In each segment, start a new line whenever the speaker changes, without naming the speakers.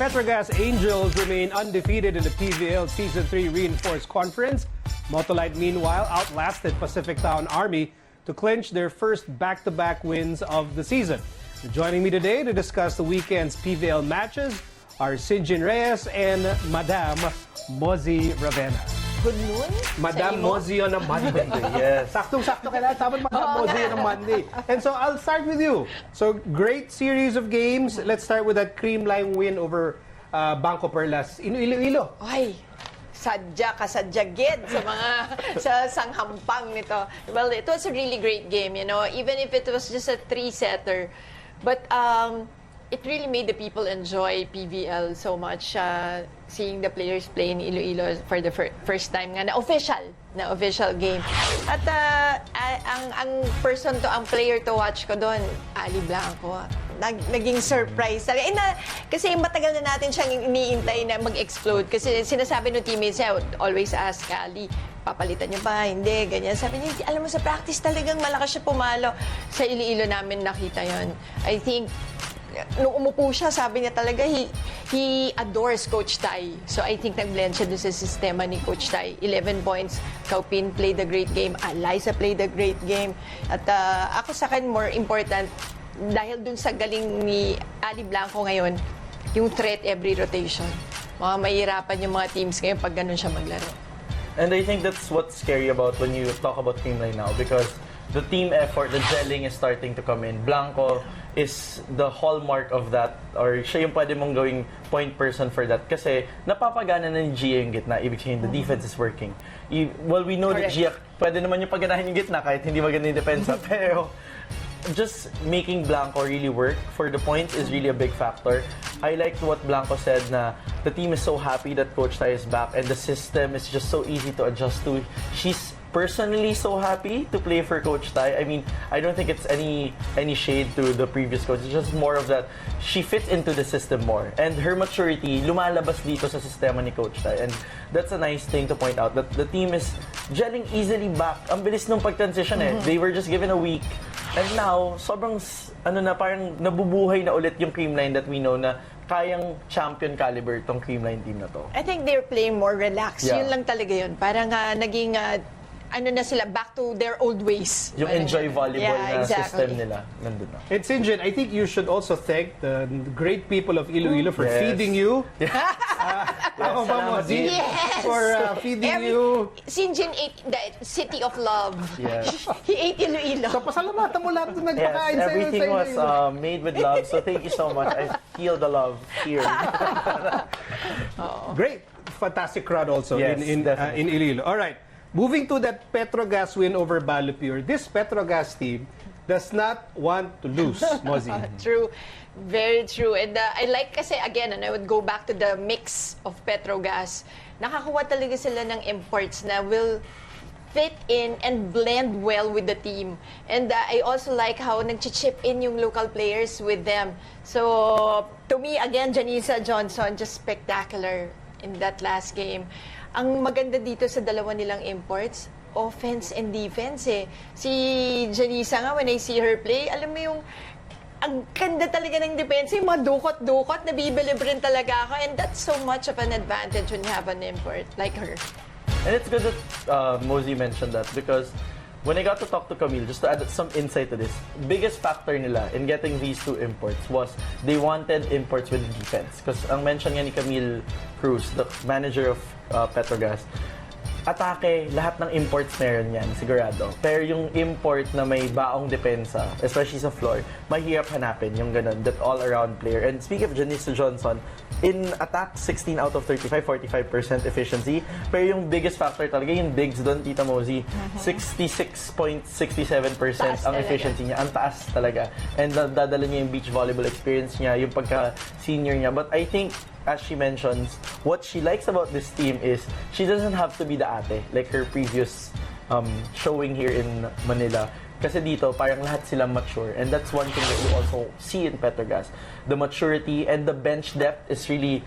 Petrogas Angels remain undefeated in the PVL Season 3 Reinforced Conference. Motolite, meanwhile, outlasted Pacific Town Army to clinch their first back-to-back wins of the season. Joining me today to discuss the weekend's PVL matches are Synjin Reyes and Madam Mozzy Ravena.
Good noon.
Madam Mozzy on a Monday.
Yes.
Saktong-sakto kailangan sabi Madam Mozzy on a Monday. And so I'll start with you. So great series of games. Let's start with that Creamline win over BanKo Perlas in Iloilo.
Ay, kasadyagid sa mga sa sanghampang nito. Well, it was a really great game, you know, even if it was just a three-setter. But it really made the people enjoy PVL so much, seeing the players play in Iloilo for the first time nga na official game. At ang player to watch ko doon, Ali Blanco. Naging surprise talaga. Kasi matagal na natin siyang iniintay na mag-explode. Kasi sinasabi ng teammates niya, always ask Ali, papalitan niyo ba? Hindi, ganyan. Sabi niya, alam mo, sa practice talagang malakas siya pumalo. Sa Iloilo namin nakita yon. I think, nung umupo siya, sabi niya talaga, he adores Coach Tai. So I think nag-blend siya doon sa sistema ni Coach Tai. 11 points. Kaupin played a great game. Eliza played a great game. At ako sa akin, more important, dahil dun sa galing ni Ali Blanco ngayon, yung threat every rotation. Mga mahirapan yung mga teams ngayon pag ganun siya maglaro.
And I think that's what's scary about when you talk about Creamline now, because the team effort, the gelling is starting to come in. Blanco is the hallmark of that, or siya yung pwede mong gawing point person for that. Kasi napapagana na ni Gia yung gitna, ibig sabihin the defense is working. Well, we know that Gia, pwede naman yung paganahin yung gitna kahit hindi maganda yung depensa, pero just making Blanco really work for the points is really a big factor. I liked what Blanco said na the team is so happy that Coach Tai is back and the system is just so easy to adjust to. She's personally so happy to play for Coach Tai. I mean, I don't think it's any shade to the previous coach. It's just more of that she fits into the system more. And her maturity lumalabas dito sa sistema ni Coach Tai. And that's a nice thing to point out, that the team is gelling easily back. Ang bilis nung pag-transition eh. They were just given a week. And now, sobrang, parang nabubuhay na ulit yung Creamline that we know na kayang champion caliber tong Creamline team na to.
I think they're playing more relaxed.
Yeah.
Yun lang talaga yun. Parang naging na sila, back to their old ways.
Yung
Parang
enjoy volleyball na
exactly.
system nila, nandun na.
And Synjin, I think you should also thank the great people of Iloilo for feeding you. Ako ba, Mozzy?
Yes!
For feeding you.
Synjin ate the city of love.
Yes.
He ate Iloilo.
So pasalamatan mo lahat na
Yes,
nagpakain sa'yo.
everything was made with love. So thank you so much. I feel the love here.
Great. Fantastic crowd also
Yes,
in Iloilo. All right. Moving to that Petrogas win over Balupure, this Petrogas team does not want to lose, Mozzy.
True. Very true. And I like kasi, again, and I would go back to the mix of Petrogas, nakakuha talaga sila ng imports na will fit in and blend well with the team. And I also like how nag-chip in yung local players with them. So, to me, again, Janisa Johnson, just spectacular in that last game. Ang maganda dito sa dalawa nilang imports, offense and defense eh. Si Janisa nga, when I see her play, alam mo yung ang ganda talaga ng depensa, yung mga dukot-dukot, nabibilib rin talaga ako. And that's so much of an advantage when you have an import like her.
And it's good that Mozzy mentioned that, because when I got to talk to Camille, just to add some insight to this, biggest factor nila in getting these two imports was they wanted imports with defense. Because ang mention nga ni Camille Cruz, the manager of Petrogas, atake, lahat ng imports meron yan, sigurado. Pero yung import na may baong depensa, especially sa floor, mahirap hanapin yung ganun, that all-around player. And speaking of Janisa Johnson, in attack, 16 out of 35, 45% efficiency. Pero yung biggest factor talaga, yung digs doon, Tita Mozzy, 66.67% ang efficiency niya. Ang taas talaga. And dadala niya yung beach volleyball experience niya, yung pagka-senior niya. But I think, as she mentions, what she likes about this team is she doesn't have to be the ate, like her previous showing here in Manila. Kasi dito, parang lahat sila mature. And that's one thing that you also see in Petrogas. The maturity and the bench depth is really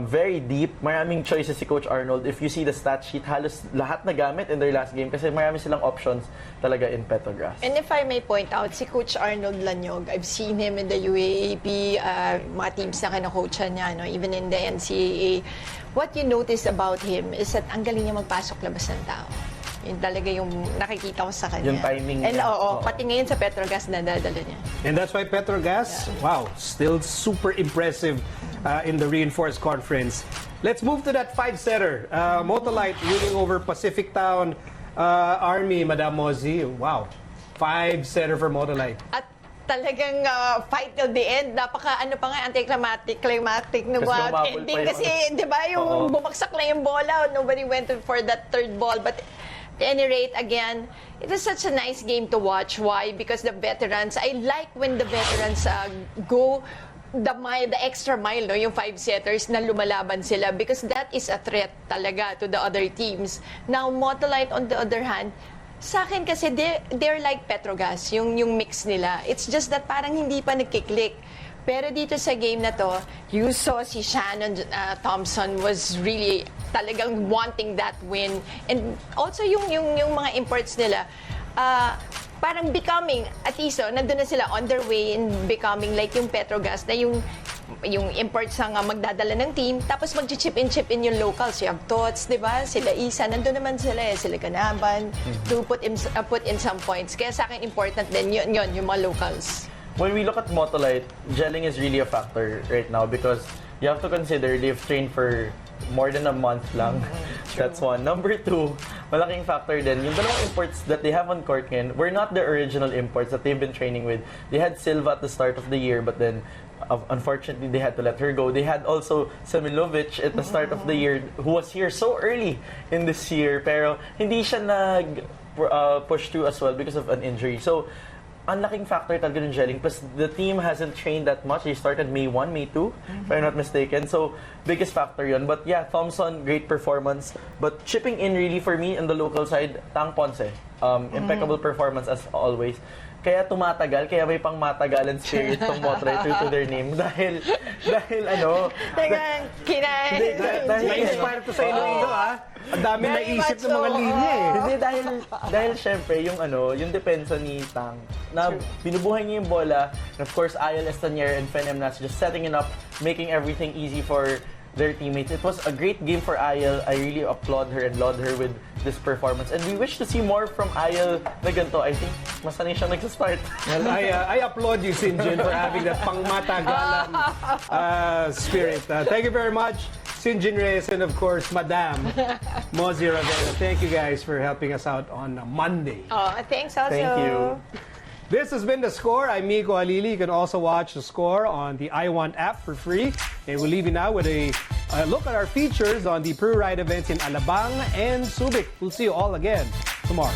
very deep. Maraming choices si Coach Arnold. If you see the stat sheet, halos lahat na gamit in their last game kasi marami silang options talaga in Petrogas.
And if I may point out, si Coach Arnold Lanyog, I've seen him in the UAAP, mga teams na kinakoachan niya, no? Even in the NCAA. What you notice about him is that ang galing niya magpasok labas ng tao. Yun talaga yung nakikita ko sa kanya.
Yung timing
And
niya.
pati ngayon sa Petrogas na dadala niya.
And that's why Petrogas, wow, still super impressive in the Reinforced Conference. Let's move to that 5-setter. Motolite winning over Pacific Town Army, Madam Mozzy. Wow, 5-setter for Motolite.
At talagang fight till the end. Napaka anticlimactic na ending kasi, di ba, yung bumagsak na yung bola, nobody went for that third ball. But at any rate, again, it was such a nice game to watch. Why? Because the veterans, I like when the veterans go the extra mile, no, yung 5-setters na lumalaban sila because that is a threat talaga to the other teams. Now, Motolite, on the other hand, sa akin kasi they're like Petrogas, yung mix nila. It's just that parang hindi pa nagkiklik. Pero dito sa game na to, you saw si Shannon Thompson was really talagang wanting that win. And also yung mga imports nila, parang becoming, at least, nandun na sila on their way in becoming like yung Petrogas na yung imports nga magdadala ng team, tapos mag-chip in yung locals. You have Tots, di ba? Sila Isa, nandun naman sila sila Ganaban, to put in some points. Kaya sa akin, important din yun, yung mga locals.
When we look at Motolite, gelling is really a factor right now because you have to consider they've trained for more than a month lang. That's one. Number two, malaking factor din, yung dalawang imports that they have on court ngayon were not the original imports that they've been training with. They had Silva at the start of the year, but then unfortunately they had to let her go. They had also Semilovic at the start of the year who was here so early in this year pero hindi siya push through as well because of an injury. So, ang laking factor talaga ng gelling. Plus, the team hasn't trained that much. They started May 1, May 2, if I'm not mistaken. So, biggest factor yun. But yeah, Thompson, great performance. But chipping in really for me on the local side, Tang Ponce. Impeccable performance as always. Kaya tumatagal, kaya may pang matagalan spirit tong Motolite to their name. Dahil
Na-inspire to sa Iloilo, Ang dami naisip ng mga linya
Hindi, dahil syempre, yung depensa ni Tang, na binubuhay niya yung bola, and of course, Ayel Estanier and Fen Emnas just setting it up, making everything easy for their teammates. It was a great game for Ayel. I really applaud her and laud her with this performance. And we wish to see more from Ayel na ganito. I think masanay siyang nagsastart.
Well, I applaud you, Synjin, for having that pangmatagalan spirit. Thank you very much, Synjin Reyes, and of course, Madam Mozzy Ravena. Thank you guys for helping us out on Monday.
Thanks also.
Thank you.
This has been The Score. I'm Miko Alili. You can also watch The Score on the iWant app for free. And we'll leave you now with a look at our features on the Pro-Ride events in Alabang and Subic. We'll see you all again tomorrow.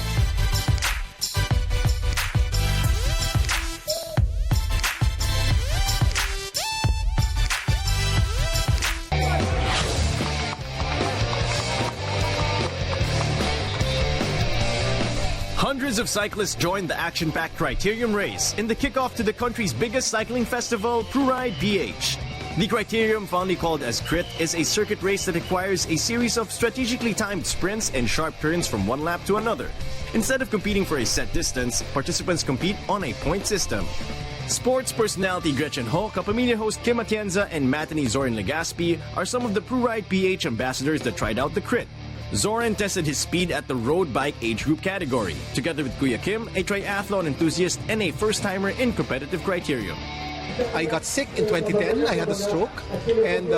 Hundreds of cyclists joined the action-packed Criterium race in the kickoff to the country's biggest cycling festival, Pro-Ride PH. The Criterium, fondly called as Crit, is a circuit race that requires a series of strategically timed sprints and sharp turns from one lap to another. Instead of competing for a set distance, participants compete on a point system. Sports personality Gretchen Ho, Kapamilya host Kim Atienza, and matinee Zoran Legaspi are some of the Pro-Ride PH ambassadors that tried out the Crit. Zoran tested his speed at the road bike age group category, together with Kuya Kim, a triathlon enthusiast and a first-timer in competitive Criterium.
I got sick in 2010. I had a stroke, and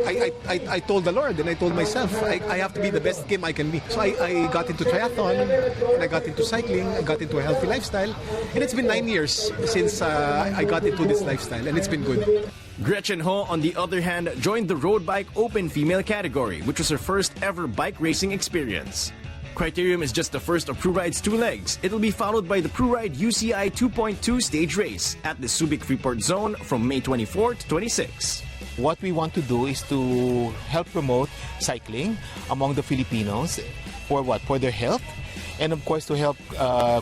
I told the Lord, and I told myself, I have to be the best Kim I can be. So I got into triathlon, and I got into cycling, I got into a healthy lifestyle, and it's been 9 years since I got into this lifestyle, and it's been good.
Gretchen Ho, on the other hand, joined the road bike open female category, which was her first ever bike racing experience. Criterium is just the first of Pro-Ride's two legs. It'll be followed by the Pro-Ride UCI 2.2 stage race at the Subic Freeport Zone from May 24 to 26.
What we want to do is to help promote cycling among the Filipinos. For what? For their health. And of course to help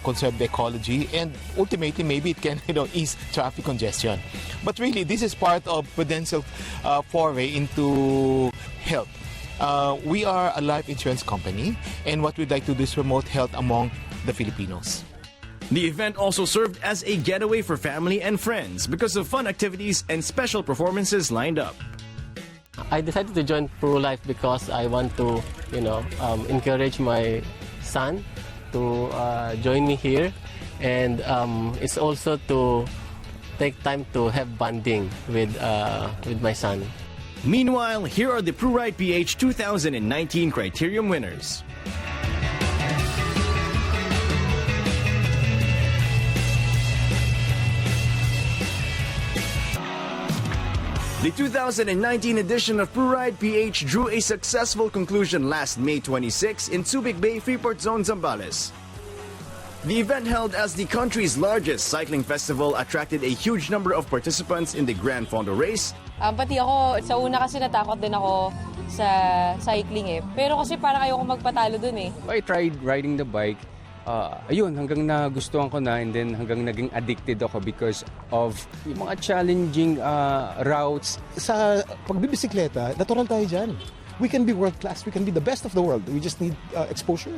conserve the ecology, and ultimately maybe it can ease traffic congestion. But really this is part of Prudential foray into health. We are a life insurance company, and what we'd like to do is promote health among the Filipinos.
The event also served as a getaway for family and friends because of fun activities and special performances lined up.
I decided to join ProLife because I want to, encourage my son to join me here, and it's also to take time to have bonding with my son.
Meanwhile, here are the ProRide PH 2019 Criterium winners. The 2019 edition of ProRide PH drew a successful conclusion last May 26 in Subic Bay, Freeport Zone, Zambales. The event, held as the country's largest cycling festival, attracted a huge number of participants in the Grand Fondo race.
Pati ako, sa una kasi natakot din ako sa cycling eh. Pero kasi parang ayoko magpatalo dun eh.
I tried riding the bike. Ayun, hanggang nagustuhan ko na, and then hanggang naging addicted ako because of yung mga challenging routes.
Sa pagbibisikleta, natural tayo dyan. We can be world class. We can be the best of the world. We just need exposure.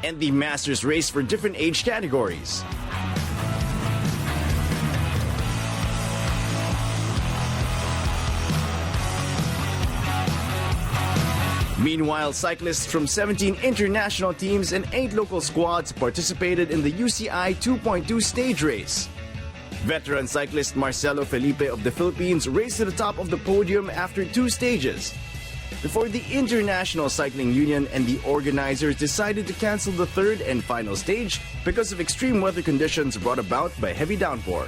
And the Masters race for different age categories. Meanwhile, cyclists from 17 international teams and 8 local squads participated in the UCI 2.2 stage race. Veteran cyclist Marcelo Felipe of the Philippines raced to the top of the podium after 2 stages, before the International Cycling Union and the organizers decided to cancel the 3rd and final stage because of extreme weather conditions brought about by heavy downpour.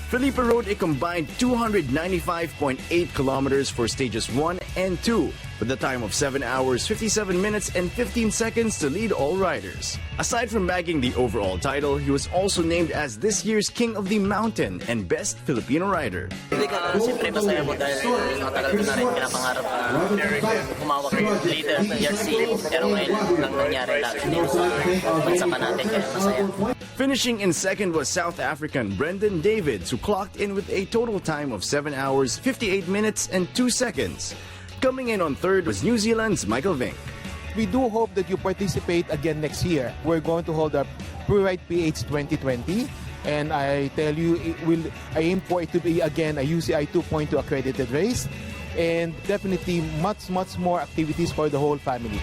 Felipe rode a combined 295.8 kilometers for stages 1 and 2, with a time of 7 hours, 57 minutes, and 15 seconds to lead all riders. Aside from bagging the overall title, he was also named as this year's King of the Mountain and Best Filipino Rider.
Siyempre masaya po dahil matagal ko na rin pinapangarap humawak later sa jersey, pero ngayon ang nangyari lahat dito sa bansa pa natin, kaya masaya.
Finishing in second was South African Brendan Davids, who clocked in with a total time of 7 hours, 58 minutes, and 2 seconds. Coming in on third was New Zealand's Michael Vink.
We do hope that you participate again next year. We're going to hold our ProRide PH 2020, and I tell you, I aim for it to be again a UCI 2.2 accredited race, and definitely much more activities for the whole family.